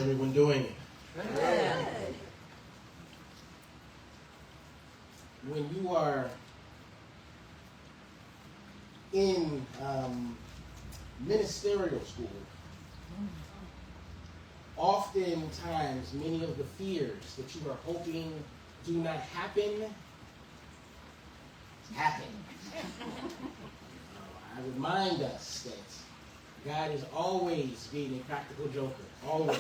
everyone doing? Good. When you are in ministerial school, oftentimes many of the fears that you are hoping do not happen. I remind us that God is always being a practical joker. Always.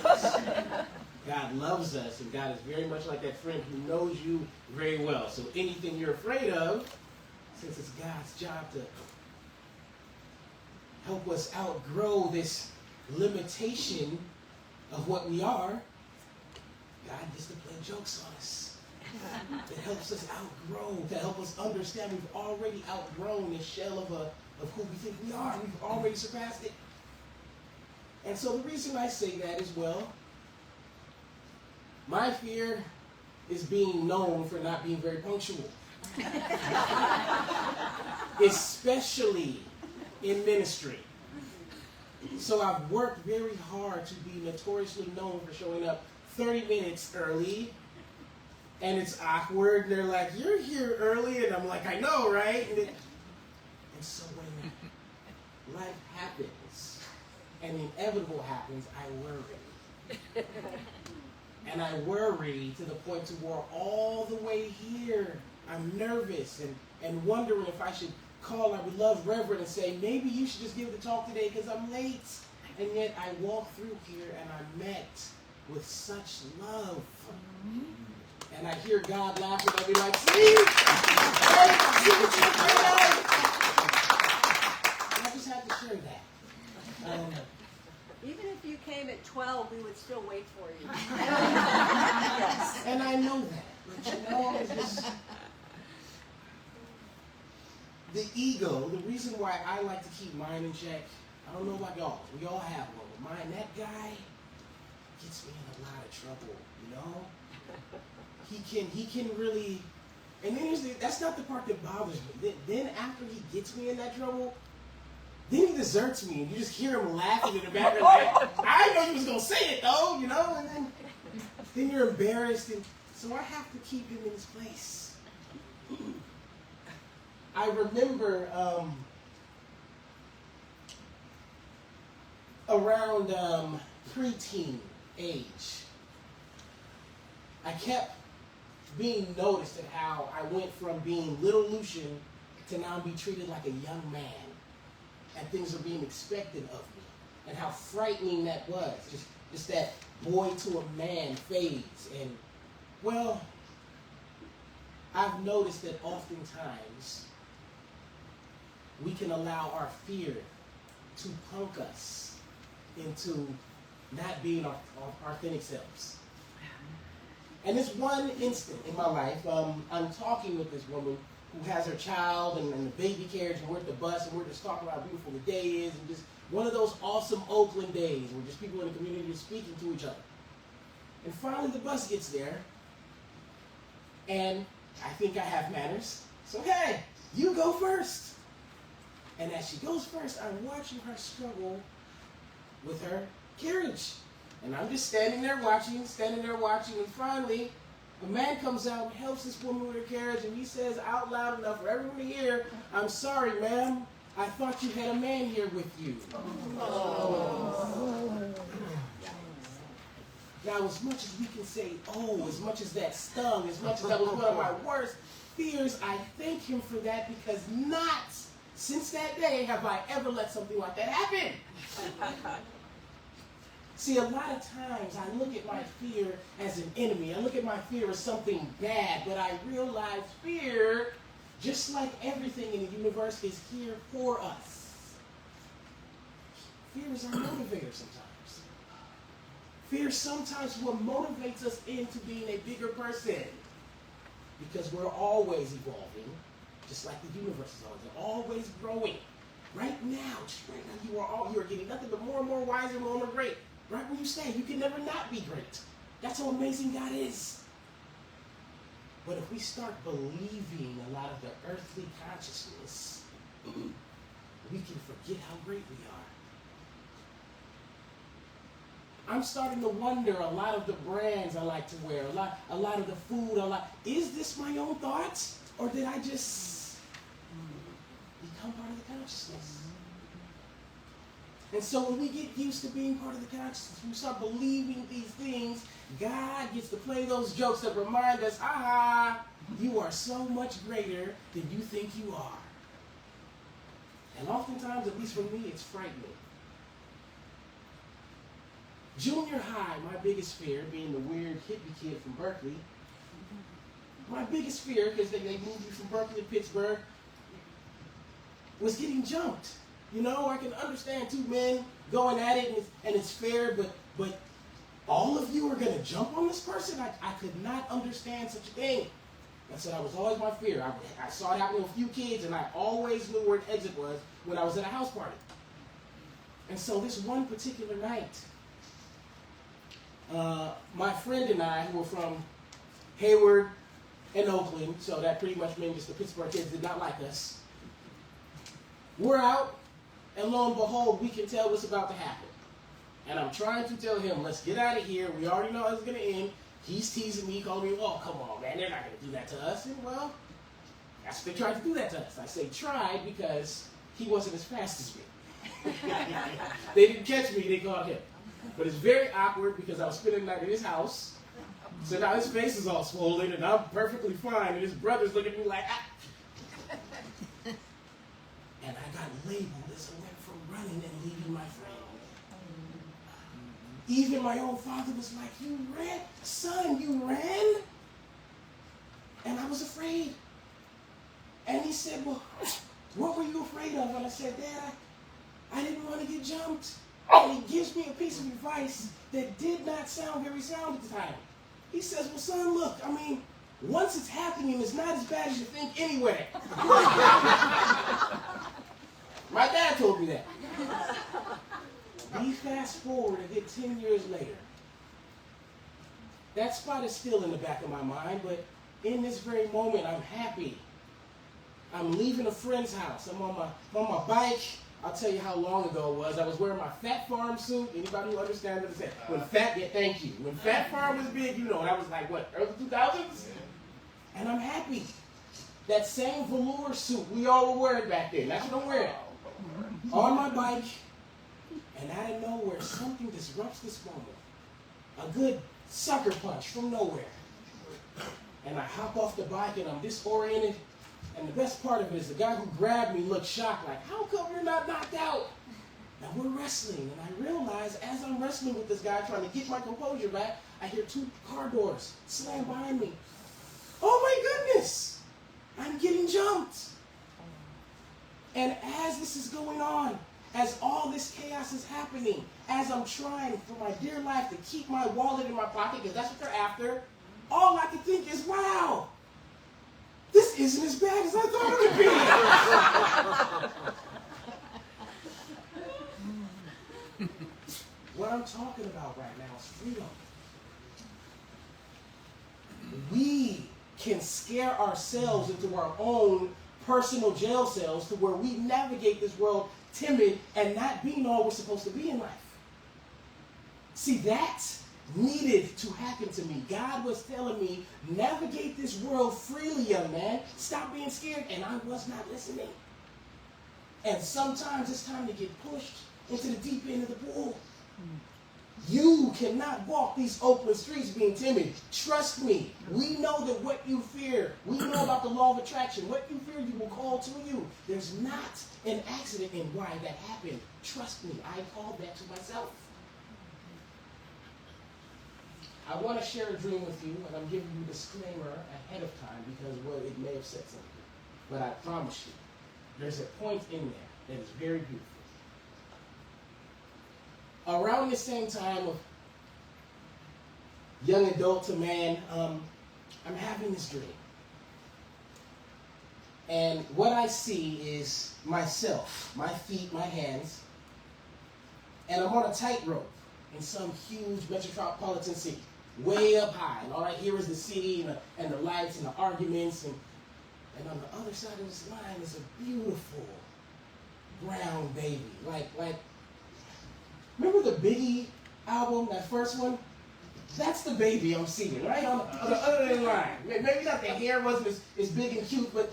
God loves us, and God is very much like that friend who knows you very well. So anything you're afraid of, since it's God's job to help us outgrow this limitation of what we are, God gets to play jokes on us. It helps us outgrow, to help us understand we've already outgrown this shell of who we think we are. We've already surpassed it. And so the reason I say that is, well, my fear is being known for not being very punctual. Especially in ministry. So I've worked very hard to be notoriously known for showing up 30 minutes early. And it's awkward. And they're like, "You're here early." And I'm like, "I know, right?" And so when life happens and the inevitable happens, I worry. And I worry to the point to where all the way here, I'm nervous and wondering if I should call our beloved Reverend and say, "Maybe you should just give the talk today because I'm late." And yet I walk through here and I'm met with such love. And I hear God laughing at me like, "See? Hey, see what you did?" I just had to share that. Even if you came at 12, we would still wait for you. Yes. And I know that. But you know, it's just the ego, the reason why I like to keep mine in check, I don't know about y'all. We all have one. But mine, that guy gets me in a lot of trouble, you know? He can really, and then that's not the part that bothers me. Then after he gets me in that trouble, then he deserts me, and you just hear him laughing in the background. Like, "I know you was gonna say it though, you know." And then you're embarrassed, and so I have to keep him in his place. I remember around preteen age, I kept being noticed at how I went from being little Luchan to now be treated like a young man. And things are being expected of me. And how frightening that was. Just that boy to a man phase. And, well, I've noticed that oftentimes we can allow our fear to punk us into not being our authentic selves. And this one instant in my life, I'm talking with this woman who has her child and the baby carriage, and we're at the bus, and we're just talking about how beautiful the day is, and just one of those awesome Oakland days where just people in the community are speaking to each other. And finally the bus gets there, and I think I have manners, so hey, you go first. And as she goes first, I'm watching her struggle with her carriage. And I'm just standing there watching, and finally, a man comes out and helps this woman with her carriage, and he says out loud enough for everyone to hear, "I'm sorry, ma'am. I thought you had a man here with you." Oh. Now, as much as we can say, oh, as much as that stung, as much as that was one of my worst fears, I thank him for that, because not since that day have I ever let something like that happen. See, a lot of times I look at my fear as an enemy. I look at my fear as something bad, but I realize fear, just like everything in the universe, is here for us. Fear is our motivator sometimes. Fear sometimes what motivates us into being a bigger person, because we're always evolving, just like the universe is always growing. Right now, you are getting nothing but more and more wiser, more and more great. Right where you stay, you can never not be great. That's how amazing God is. But if we start believing a lot of the earthly consciousness, we can forget how great we are. I'm starting to wonder a lot of the brands I like to wear, a lot of the food I like. Is this my own thoughts? Or did I just become part of the consciousness? And so when we get used to being part of the consciousness, we start believing these things, God gets to play those jokes that remind us, you are so much greater than you think you are. And oftentimes, at least for me, it's frightening. Junior high, my biggest fear, being the weird hippie kid from Berkeley, my biggest fear, because they moved me from Berkeley to Pittsburgh, was getting jumped. You know, I can understand two men going at it and it's fair, but all of you are going to jump on this person? I could not understand such a thing. That was always my fear. I saw it happen with a few kids, and I always knew where an exit was when I was at a house party. And so this one particular night, my friend and I, who were from Hayward and Oakland, so that pretty much meant just the Pittsburgh kids did not like us, we're out, and lo and behold, we can tell what's about to happen. And I'm trying to tell him, let's get out of here. We already know how it's going to end. He's teasing me, calling me, oh, come on, man, they're not going to do that to us. And, well, that's what they tried to do that to us. I say tried because he wasn't as fast as me. They didn't catch me, they caught him. But it's very awkward because I was spending the night in his house. So now his face is all swollen, and I'm perfectly fine, and his brother's looking at me like, And I got labeled as I went from running and leaving my friend. Even my own father was like, you ran? Son, you ran? And I was afraid. And he said, well, what were you afraid of? And I said, Dad, I didn't want to get jumped. And he gives me a piece of advice that did not sound very sound at the time. He says, well, son, look, I mean, once it's happening, it's not as bad as you think anyway. My dad told me that. We fast forward and hit 10 years later. That spot is still in the back of my mind, but in this very moment, I'm happy. I'm leaving a friend's house. I'm on my bike. I'll tell you how long ago it was. I was wearing my Fat Farm suit. Anybody who understands what I'm saying? Thank you. When Fat Farm was big, you know, that was like, what, early 2000s? And I'm happy. That same velour suit we all were wearing back then. That's what I'm wearing. On my bike, and out of nowhere, something disrupts this moment. A good sucker punch from nowhere. And I hop off the bike, and I'm disoriented. And the best part of it is the guy who grabbed me looked shocked, like, how come you're not knocked out? And we're wrestling, and I realize as I'm wrestling with this guy, trying to get my composure back, I hear 2 car doors slam behind me. Oh my goodness! I'm getting jumped. And as this is going on, as all this chaos is happening, as I'm trying for my dear life to keep my wallet in my pocket, because that's what they're after, all I can think is, wow, this isn't as bad as I thought it would be. What I'm talking about right now is freedom. We can scare ourselves into our own personal jail cells to where we navigate this world timid and not being all we're supposed to be in life. See, that needed to happen to me. God was telling me, navigate this world freely, young man. Stop being scared. And I was not listening. And sometimes it's time to get pushed into the deep end of the pool. You cannot walk these open streets being timid. Trust me. We know that what you fear, we know about the law of attraction. What you fear, you will call to you. There's not an accident in why that happened. Trust me, I called that to myself. I want to share a dream with you, and I'm giving you a disclaimer ahead of time because, well, it may have said something. But I promise you, there's a point in there that is very beautiful. Around the same time of young adult to man, I'm having this dream. And what I see is myself, my feet, my hands, and I'm on a tightrope in some huge metropolitan city, way up high. And all I hear is the city and the lights and the arguments. And on the other side of this line is a beautiful brown baby. Like, remember the Biggie album, that first one, that's the baby I'm seeing, right? On the other line. Maybe not the hair wasn't as big and cute, but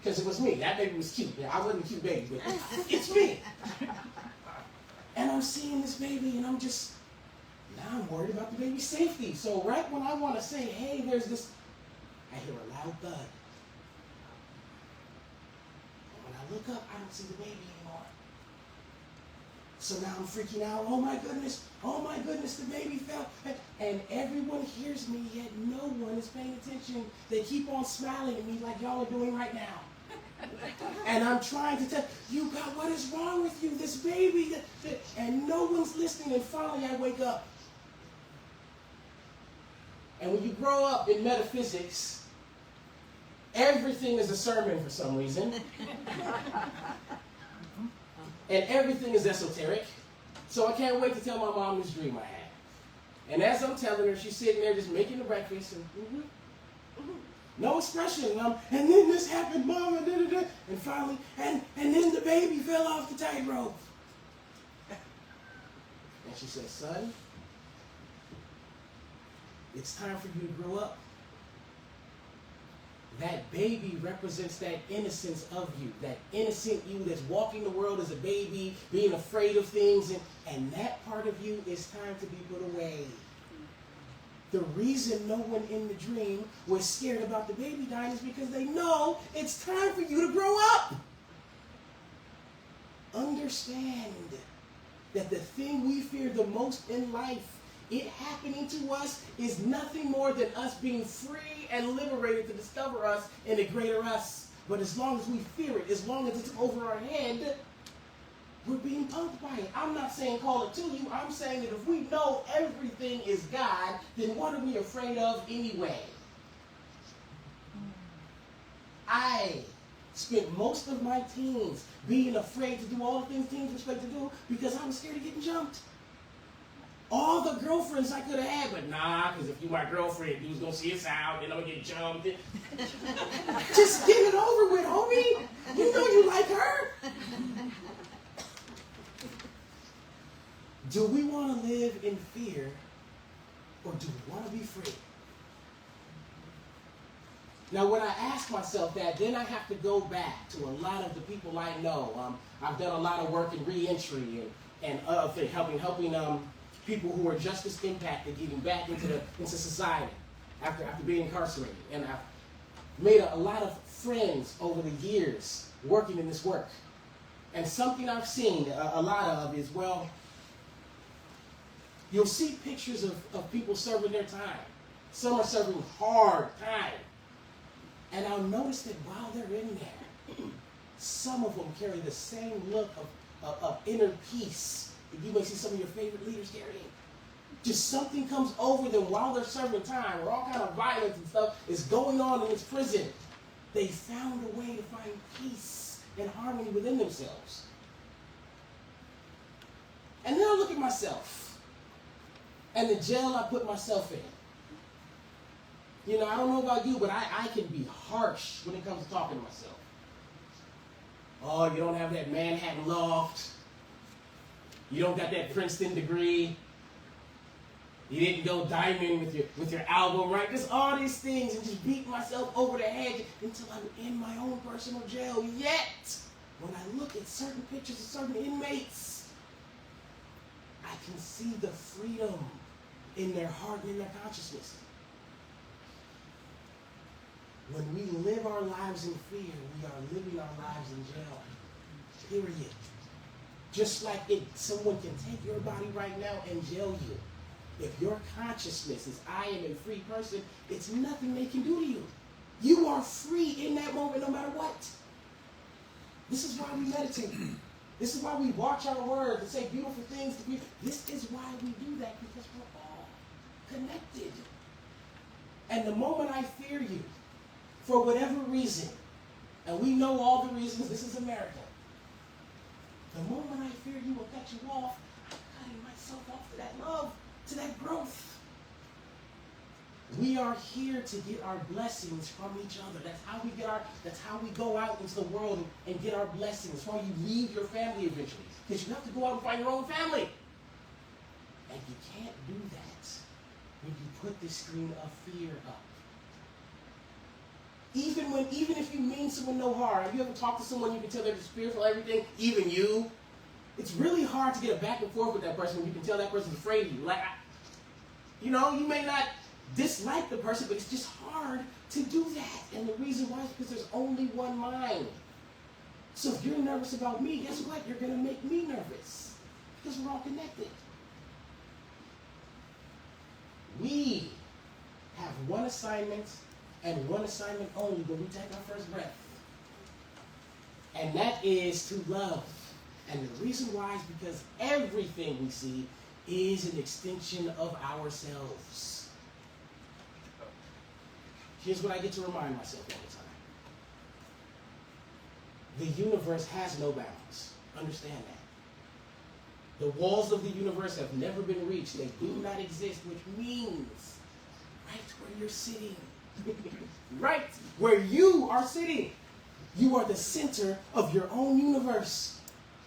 because it was me. That baby was cute. I wasn't a cute baby, but it's me. And I'm seeing this baby, and now I'm worried about the baby's safety. So right when I want to say, hey, there's this, I hear a loud thud. And when I look up, I don't see the baby anymore. So now I'm freaking out. Oh my goodness, the baby fell. And everyone hears me, yet no one is paying attention. They keep on smiling at me like y'all are doing right now. And I'm trying to tell you, God, what is wrong with you? This baby. And no one's listening. And finally I wake up. And when you grow up in metaphysics, everything is a sermon for some reason. And everything is esoteric. So I can't wait to tell my mom this dream I had. And as I'm telling her, she's sitting there just making the breakfast and no expression. And then this happened, Mom, and finally, and then the baby fell off the tightrope. And she said, son, it's time for you to grow up. That baby represents that innocence of you, that innocent you that's walking the world as a baby, being afraid of things, and that part of you is time to be put away. The reason no one in the dream was scared about the baby dying is because they know it's time for you to grow up. Understand that the thing we fear the most in life, it happening to us, is nothing more than us being free and liberated to discover us in a greater us. But as long as we fear it, as long as it's over our head, we're being punked by it. I'm not saying call it to you. I'm saying that if we know everything is God, then what are we afraid of anyway? I spent most of my teens being afraid to do all the things teens were supposed to do because I was scared of getting jumped. All the girlfriends I could have had, but nah, because if you my girlfriend, you was going to see us out, and I'm going to get jumped. Just get it over with, homie. You know you like her. Do we want to live in fear, or do we want to be free? Now, when I ask myself that, then I have to go back to a lot of the people I know. I've done a lot of work in reentry and helping people who are justice impacted getting back into society after being incarcerated. And I've made a lot of friends over the years working in this work. And something I've seen a lot of is, well, you'll see pictures of people serving their time. Some are serving hard time. And I'll notice that while they're in there, some of them carry the same look of inner peace that you may see some of your favorite leaders carrying. Just something comes over them while they're serving time, where all kind of violence and stuff is going on in this prison. They found a way to find peace and harmony within themselves. And then I look at myself and the jail I put myself in. You know, I don't know about you, but I can be harsh when it comes to talking to myself. Oh, you don't have that Manhattan loft. You don't got that Princeton degree. You didn't go diamond with your album, right? Just all these things, and just beat myself over the head until I'm in my own personal jail. Yet, when I look at certain pictures of certain inmates, I can see the freedom in their heart and in their consciousness. When we live our lives in fear, we are living our lives in jail. Period. Just like someone can take your body right now and jail you. If your consciousness is, I am a free person, it's nothing they can do to you. You are free in that moment no matter what. This is why we meditate. This is why we watch our words and say beautiful things to people. This is why we do that, because we're all connected. And the moment I fear you, for whatever reason, and we know all the reasons, this is America. The moment I fear you will cut you off, I'm cutting myself off to that love, to that growth. We are here to get our blessings from each other. That's how we go out into the world and get our blessings. That's why you leave your family eventually. Because you have to go out and find your own family. And you can't do that when you put this screen of fear up. Even if you mean someone no harm, have you ever talked to someone you can tell they're fearful of everything, even you? It's really hard to get a back and forth with that person when you can tell that person's afraid of you. Like, you may not dislike the person, but it's just hard to do that. And the reason why is because there's only one mind. So if you're nervous about me, guess what? You're going to make me nervous because we're all connected. We have one assignment and one assignment only when we take our first breath. And that is to love. And the reason why is because everything we see is an extension of ourselves. Here's what I get to remind myself all the time. The universe has no bounds. Understand that. The walls of the universe have never been reached. They do not exist, which means right where you're sitting, right where you are sitting, you are the center of your own universe.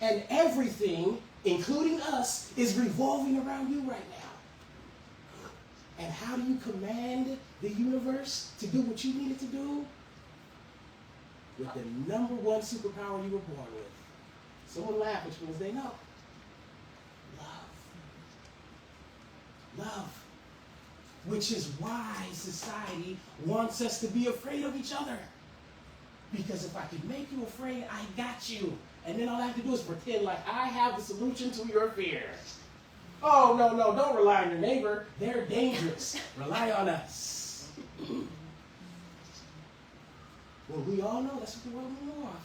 And everything, including us, is revolving around you right now. And how do you command the universe to do what you need it to do? With the number one superpower you were born with. Someone laughed, which means they know. Love. Which is why society wants us to be afraid of each other. Because if I can make you afraid, I got you. And then all I have to do is pretend like I have the solution to your fear. Oh, no, don't rely on your neighbor. They're dangerous. Rely on us. Well, we all know that's what the world will know of.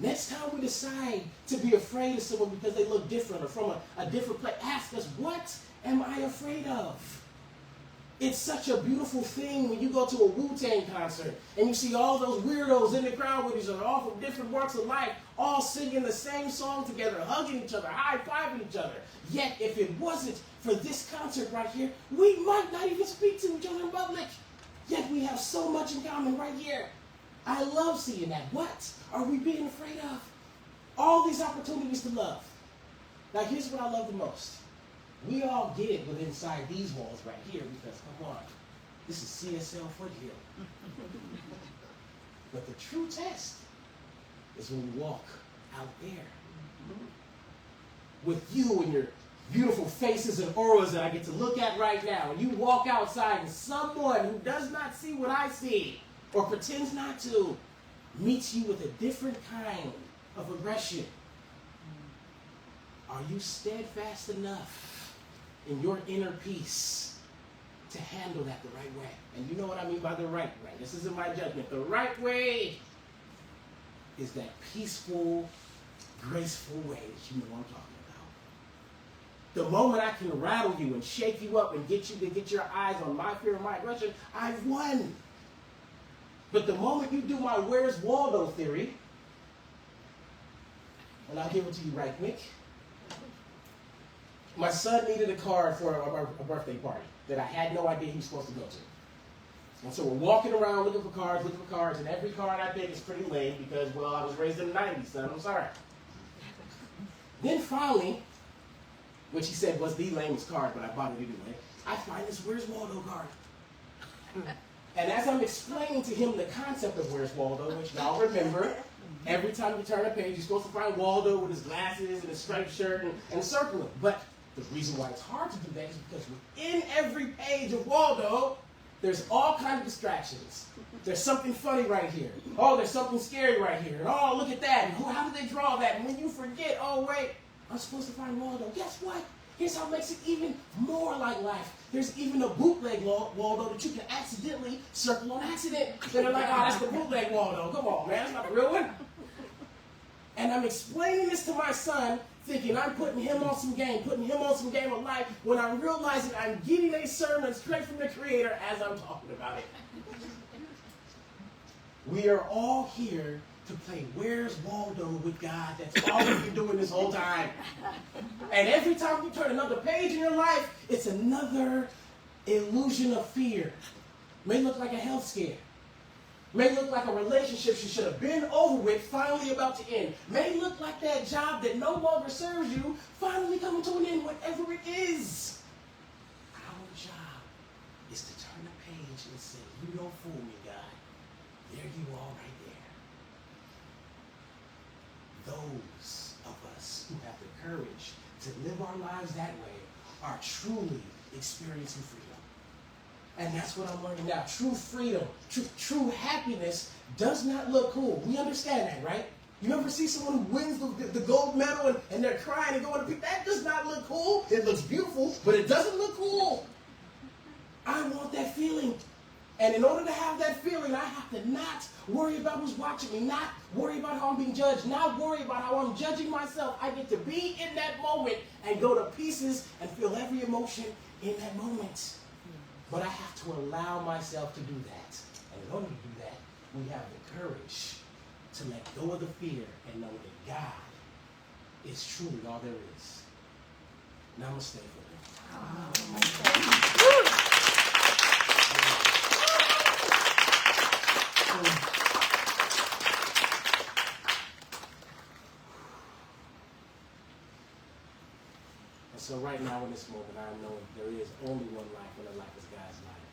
Next time we decide to be afraid of someone because they look different or from a different place, ask us, what am I afraid of? It's such a beautiful thing when you go to a Wu-Tang concert and you see all those weirdos in the crowd with each other, all from different walks of life, all singing the same song together, hugging each other, high-fiving each other. Yet, if it wasn't for this concert right here, we might not even speak to each other in public. Yet we have so much in common right here. I love seeing that. What are we being afraid of? All these opportunities to love. Now, here's what I love the most. We all get it within inside these walls right here because, come on, this is CSL Foothill. But the true test is when we walk out there. With you and your beautiful faces and auras that I get to look at right now. And you walk outside and someone who does not see what I see or pretends not to meets you with a different kind of aggression. Are you steadfast enough in your inner peace to handle that the right way? And you know what I mean by the right way. This isn't my judgment. The right way is that peaceful, graceful way that you know I'm talking about. The moment I can rattle you and shake you up and get you to get your eyes on my fear and my aggression, I've won. But the moment you do my Where's Waldo theory, and I'll give it to you right quick. My son needed a card for a birthday party that I had no idea he was supposed to go to. And so we're walking around looking for cards, and every card I pick is pretty lame because, well, I was raised in the 90s, son, I'm sorry. Then finally, which he said was the lamest card, but I bought it anyway, I find this Where's Waldo card. And as I'm explaining to him the concept of Where's Waldo, which y'all remember, every time you turn a page, you're supposed to find Waldo with his glasses and his striped shirt and circle him. But the reason why it's hard to do that is because within every page of Waldo, there's all kinds of distractions. There's something funny right here. Oh, there's something scary right here. And oh, look at that. And how did they draw that? And when you forget, oh, wait, I'm supposed to find Waldo. Guess what? Here's how it makes it even more like life. There's even a bootleg Waldo that you can accidentally circle on accident. And they're like, oh, that's the bootleg Waldo. Come on, man. That's not the real one. And I'm explaining this to my son, thinking I'm putting him on some game of life, when I'm realizing I'm getting a sermon straight from the Creator as I'm talking about it. We are all here to play Where's Waldo with God. That's all we've been doing this whole time. And every time you turn another page in your life, it's another illusion of fear. It may look like a health scare. May look like a relationship she should have been over with, finally about to end. May look like that job that no longer serves you, finally coming to an end, whatever it is. Our job is to turn the page and say, you don't fool me, God. There you are right there. Those of us who have the courage to live our lives that way are truly experiencing freedom. And that's what I'm learning now. True freedom, true happiness does not look cool. We understand that, right? You ever see someone who wins the gold medal and they're crying and going to people? That does not look cool. It looks beautiful, but it doesn't look cool. I want that feeling. And in order to have that feeling, I have to not worry about who's watching me, not worry about how I'm being judged, not worry about how I'm judging myself. I get to be in that moment and go to pieces and feel every emotion in that moment. But I have to allow myself to do that. And in order to do that, we have the courage to let go of the fear and know that God is truly all there is. Namaste for me. And so right now in this moment, I know there is only one life, and that life is God's life.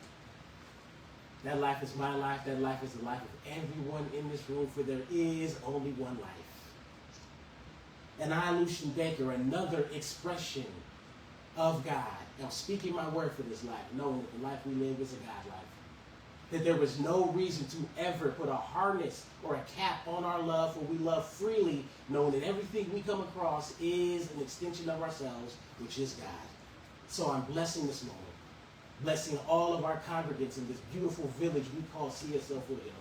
That life is my life. That life is the life of everyone in this room, for there is only one life. And I, Luchan Baker, another expression of God, am speaking my word for this life, knowing that the life we live is a God life. That there was no reason to ever put a harness or a cap on our love, for we love freely, knowing that everything we come across is an extension of ourselves, which is God. So I'm blessing this moment, blessing all of our congregants in this beautiful village we call CSL Foothill,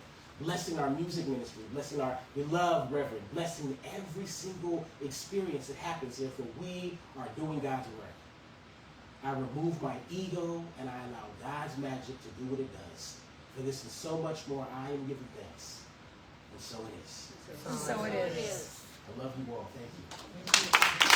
blessing our music ministry, blessing our beloved reverend, blessing every single experience that happens here, for we are doing God's work. I remove my ego and I allow God's magic to do what it does. For this is so much more. I am giving thanks. And so it is. So it is. I love you all. Thank you.